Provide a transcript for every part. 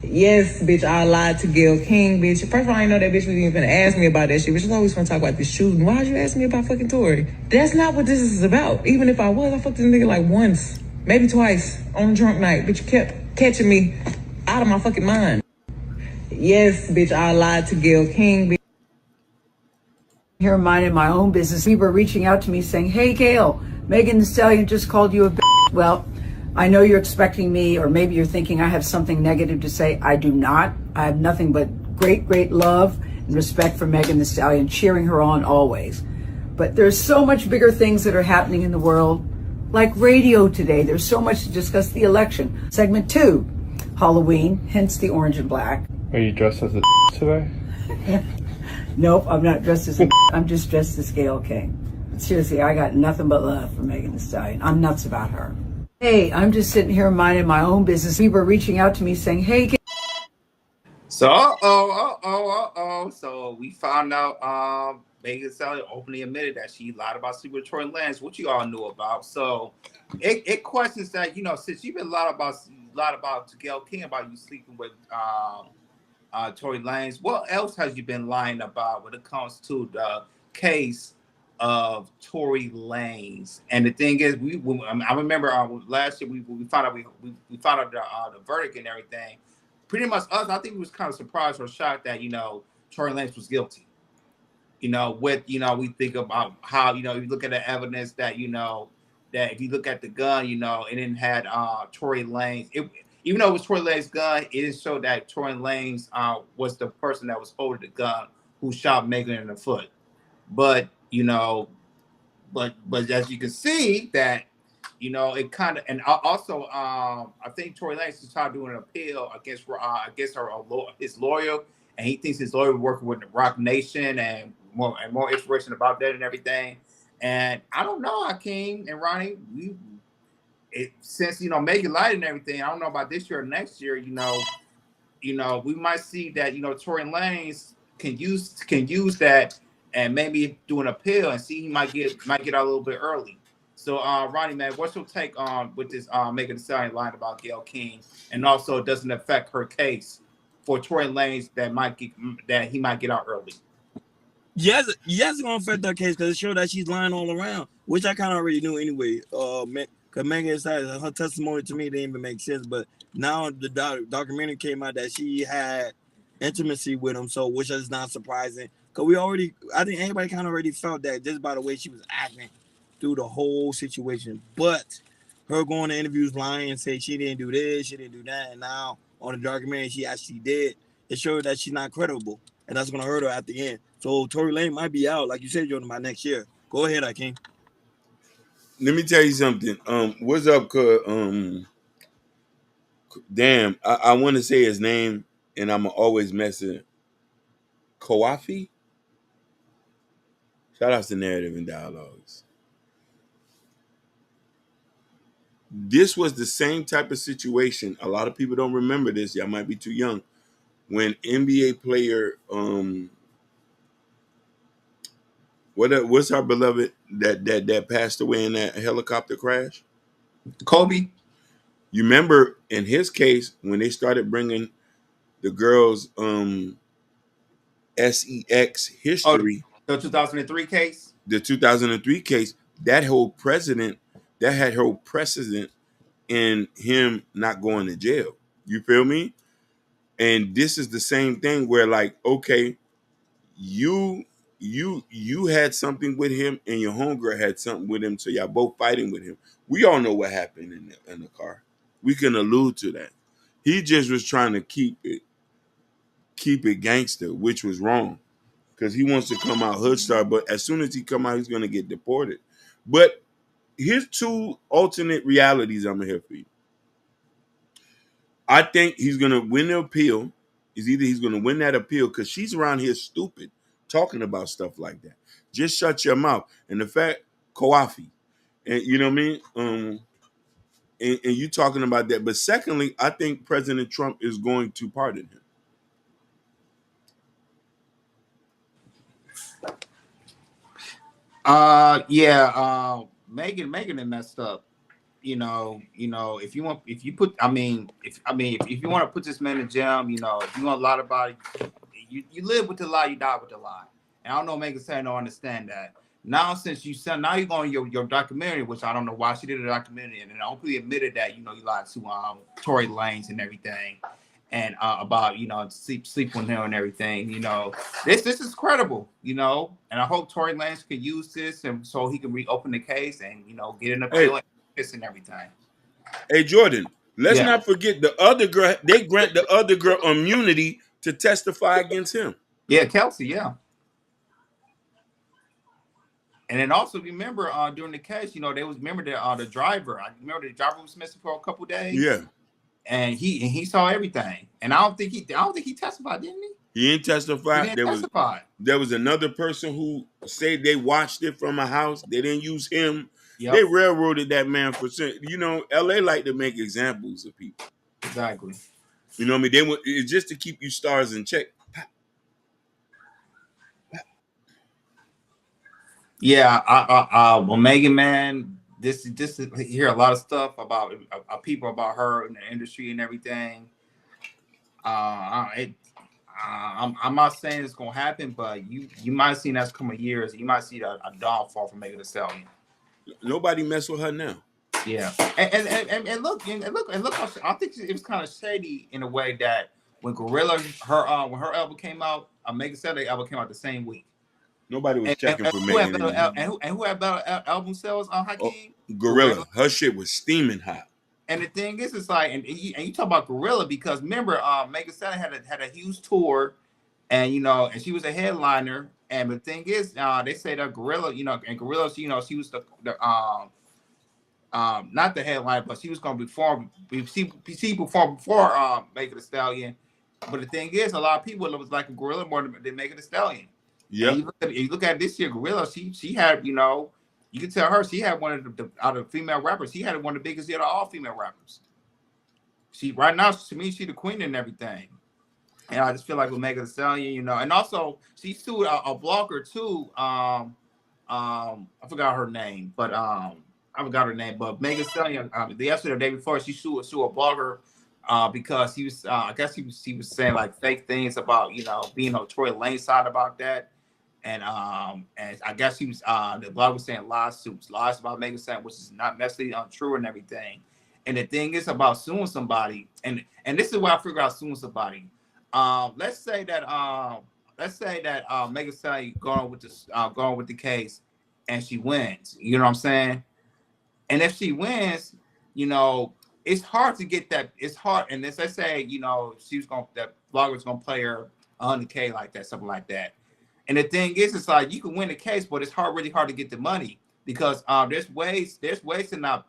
Yes, bitch, I lied to Gayle King, bitch. First of all, I didn't know that bitch was even gonna ask me about that shit. Bitch, was always gonna talk about this shooting. Why'd you ask me about fucking Tory? That's not what this is about. Even if I was, I fucked this nigga like once, maybe twice on a drunk night. Bitch, you kept catching me out of my fucking mind. Yes, bitch, I lied to Gayle King, bitch. Here, minding my own business. People are reaching out to me saying, "Hey, Gayle, Megan Thee Stallion just called you a bitch." Well, I know you're expecting me, or maybe you're thinking I have something negative to say. I do not. I have nothing but great, great love and respect for Megan Thee Stallion, cheering her on always. But there's so much bigger things that are happening in the world, like radio today. There's so much to discuss. The election. Segment 2, Halloween, hence the orange and black. Are you dressed as a today? Nope, I'm not dressed as a I'm just dressed as Gayle King. Seriously, I got nothing but love for Megan Thee Stallion. I'm nuts about her. Hey, I'm just sitting here minding my own business. People are reaching out to me saying, "Hey." So, So we found out Megan Thee Stallion openly admitted that she lied about sleeping with Tory Lanez, which you all knew about. So it questions that, since you've been lied about to Gayle King about you sleeping with Tory Lanez, what else has you been lying about when it comes to the case of Tory Lanez? And the thing is, I remember last year we found out we found out the verdict and everything. Pretty much us, I think we was kind of surprised or shocked that Tory Lanez was guilty. We think about how you look at the evidence that that if you look at the gun, it didn't had Tory Lanez. Even though it was Tory Lanez's gun, it didn't show that Tory Lanez was the person that was holding the gun who shot Megan in the foot. But but as you can see that it kind of, and also I think Tory Lanez is trying to do an appeal against his lawyer, and he thinks his lawyer working with the Rock Nation and more information about that and everything. And I don't know, Hakeem and Ronnie, since Megan light and everything, I don't know about this year or next year. We might see that Tory Lanez can use that and maybe do an appeal and see he might get out a little bit early. So, Ronnie, man, what's your take on with this Megan Thee Stallion line about Gayle King, and also it doesn't affect her case for Tory Lanez that he might get out early? Yes, it's gonna affect her case because it showed that she's lying all around, which I kind of already knew anyway. Because Megan Thee Stallion, her testimony to me didn't even make sense, but now the documentary came out that she had intimacy with him, so which is not surprising. Because I think everybody kind of already felt that just by the way she was acting through the whole situation. But her going to interviews lying and say she didn't do this, she didn't do that, and now on the documentary she actually did. It showed that she's not credible, and that's gonna hurt her at the end. So Tory Lanez might be out, like you said, Jordan, by next year. Go ahead, Akeem. Let me tell you something. What's up, damn, I want to say his name, and I'm always mess it. Koafi? Shout out to Narrative and Dialogues. This was the same type of situation. A lot of people don't remember this. Y'all might be too young. When NBA player, what's our beloved that passed away in that helicopter crash? Kobe. You remember in his case when they started bringing the girls' sex history, the 2003 case. The 2003 case that had whole precedent in him not going to jail. You feel me? And this is the same thing where, like, okay, you had something with him and your homegirl had something with him, so y'all both fighting with him. We all know what happened in the car. We can allude to that. He just was trying to keep it gangster, which was wrong, because he wants to come out hood star, but as soon as he come out, he's gonna get deported. But here's two alternate realities I'm here for you. I think he's gonna win the appeal. Either he's gonna win that appeal because she's around here stupid talking about stuff like that. Just shut your mouth. And the fact, Koafi, and you know what I mean. And you talking about that. But secondly, I think President Trump is going to pardon him. Yeah. Megan had messed up. if you want, if you put, if you want to put this man in jail, if you want a lot of body, you live with the lie, you die with the lie. And I don't know, Megan said, don't understand that. Now, since you said, now you're going your documentary, which I don't know why she did a documentary, and then openly admitted that you lied to Tory Lanez and everything, and about sleep with him and everything. This is credible, and I hope Tory Lanez could use this and so he can reopen the case and get an appeal and everything. Hey Jordan, let's Yeah, not forget the other girl. They grant the other girl immunity to testify against him. yeah, Kelsey, yeah. And then also remember during the case, they was remember the driver. I remember the driver was missing for a couple days. Yeah, And he saw everything. And I don't think he testified, didn't he? he didn't testify. He didn't testify. There was another person who said they watched it from a house. They didn't use him. Yep. They railroaded that man for LA like to make examples of people. Exactly. You know what I mean? They want it's just to keep you stars in check. Yeah, well, Megan, man, this hear a lot of stuff about people about her in the industry and everything. I'm not saying it's gonna happen, but you might see that's coming years. You might see a downfall from Megan Thee Stallion. Nobody mess with her now. Yeah, and look, I think it was kind of shady in a way that when Gorilla when her album came out, Megan Thee Stallion album came out the same week. Nobody was checking for Megan. Who had better album sales on Hakeem? Gorilla. Her shit was steaming hot. And the thing is, it's like, and you talk about Gorilla because remember, Megan Thee Stallion had a huge tour, and and she was a headliner. And the thing is, they say that Gorilla, and Gorilla, she was the not the headliner, but she was going to perform. She performed before Megan Thee Stallion. But the thing is, a lot of people was like a Gorilla more than Megan Thee Stallion. Yeah. You look at this year, Gorilla. She had you can tell her she had one of the out of female rappers. She had one of the biggest year of all female rappers. She right now to me she the queen and everything. And I just feel like with Megan Thee Stallion, and also she sued a blogger too. I forgot her name, but But Megan Thee Stallion, yesterday or the day before, she sued a blogger because he was, I guess he was saying like fake things about being on Tory Lanez side about that. And I guess he was the blog was saying lies about Megan Thee Stallion, which is not necessarily untrue and everything. And the thing is about suing somebody, and this is why I figure out suing somebody. Let's say that Megan Thee Stallion going with the case, and she wins. You know what I'm saying? And if she wins, it's hard to get that. It's hard. And let's say that blogger's gonna play her 100K like that, something like that. And the thing is, it's like you can win the case, but it's really hard to get the money because there's ways to not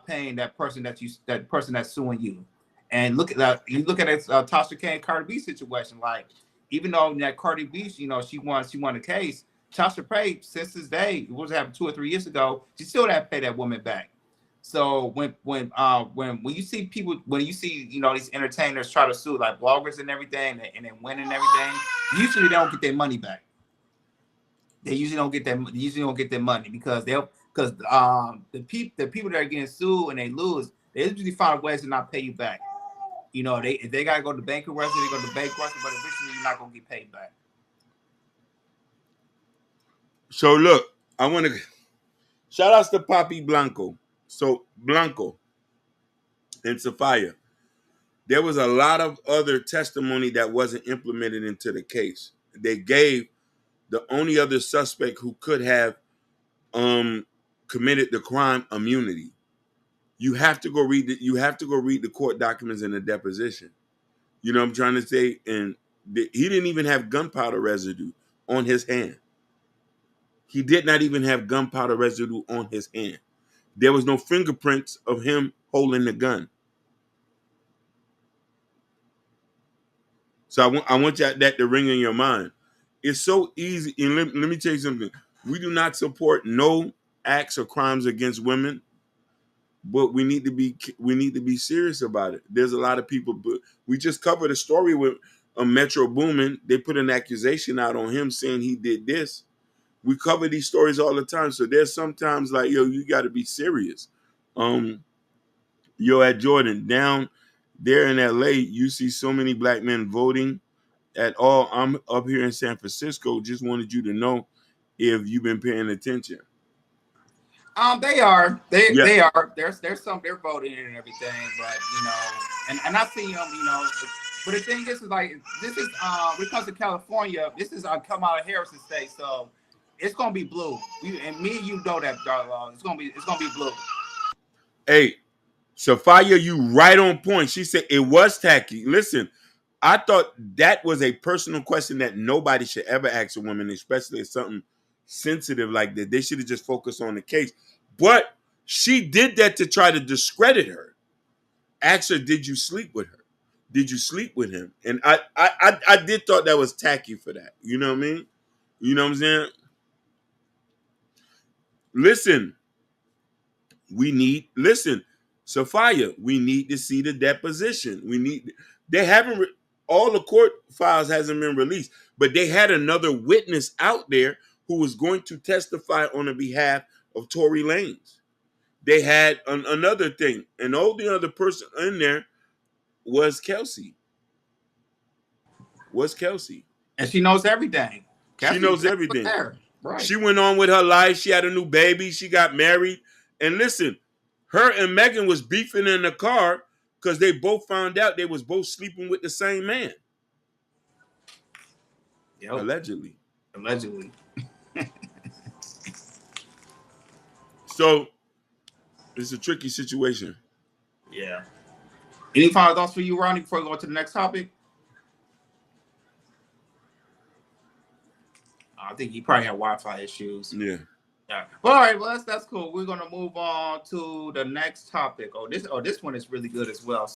paying that person that's suing you. And look at that. You look at it, Tasha K and Cardi B situation. Like even though that Cardi B, she won the case. Tasha K since this day, it was happened 2 or 3 years ago. She still had to pay that woman back. So when you see people, these entertainers try to sue like bloggers and everything, and then win and everything, usually they don't get their money back. They usually don't get their money because the people that are getting sued and they lose, they usually find ways to not pay you back. If they gotta go to bankruptcy, they go to bankruptcy, but eventually you're not gonna get paid back. So look, I want to shout outs to Papi Blanco. So Blanco and Sophia. There was a lot of other testimony that wasn't implemented into the case. They gave the only other suspect who could have committed the crime immunity. You have to go read the court documents and the deposition. You know what I'm trying to say? And he didn't even have gunpowder residue on his hand. He did not even have gunpowder residue on his hand. There was no fingerprints of him holding the gun. So I want that to ring in your mind. It's so easy. And let me tell you something. We do not support no acts or crimes against women, but we need to be serious about it. There's a lot of people. But we just covered a story with Metro Boomin. They put an accusation out on him saying he did this. We cover these stories all the time. So there's sometimes like, yo, you got to be serious. At Jordan, down there in LA, you see so many black men voting at all. I'm up here in San Francisco. Just wanted you to know if you've been paying attention. They are. Yeah. They are. There's some they're voting and everything, but and I see them, But the thing is like this is when it comes to California, this is Kamala Harris's state, so it's gonna be blue. And me and you know that, it's gonna be blue. Hey, Sophia, you right on point. She said it was tacky. Listen, I thought that was a personal question that nobody should ever ask a woman, especially if something sensitive like that. They should have just focused on the case. But she did that to try to discredit her. Ask her, did you sleep with her? Did you sleep with him? And I did thought that was tacky for that. You know what I mean? You know what I'm saying? Listen, Sophia, we need to see the deposition. They haven't, all the court files hasn't been released, but they had another witness out there who was going to testify on the behalf of Tory Lanez. They had another thing, and the only other person in there was Kelsey. And she knows everything. She knows everything. Right. She went on with her life. She had a new baby. She got married. And listen, her and Megan was beefing in the car because they both found out they was both sleeping with the same man. Yep. Allegedly. So it's a tricky situation. Yeah. Any final thoughts for you, Ronnie, before we go to the next topic? I think he probably had Wi-Fi issues. Yeah. Well, all right. Well, that's cool. We're gonna move on to the next topic. This one is really good as well.